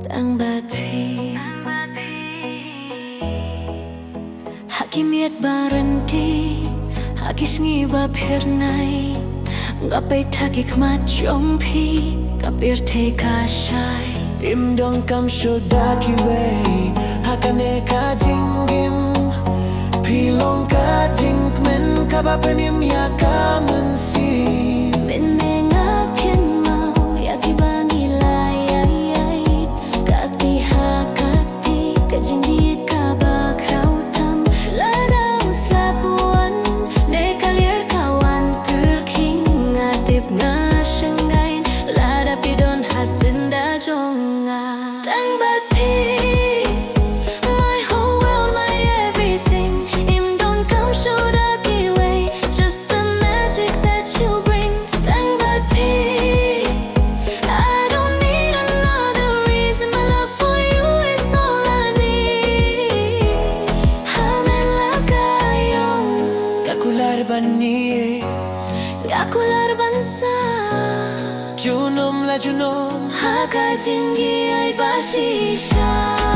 Tang Hakimiat baranti Hakis ngiba pernai Gapai takik macam pi Kapir te kasai Im dong kam shodaki way Hakane ka jingim Pilong ka jingmen Kabapanim ya ka mensi Menengakin mau Yaki bangilai Kati hakati Kajingit kabakrau tam Lada uslapuan Ne kalir kawan Perking ngatip nga syenggain Lada pidon hasinda jonga Tang my whole world, my everything Im don't come shodaki way Just the magic that you bring Tang I don't need another reason My love for you is all I need Hamen lakayong Gakular bani Gakular bansa Junom la junom Haka jinggi ay basisha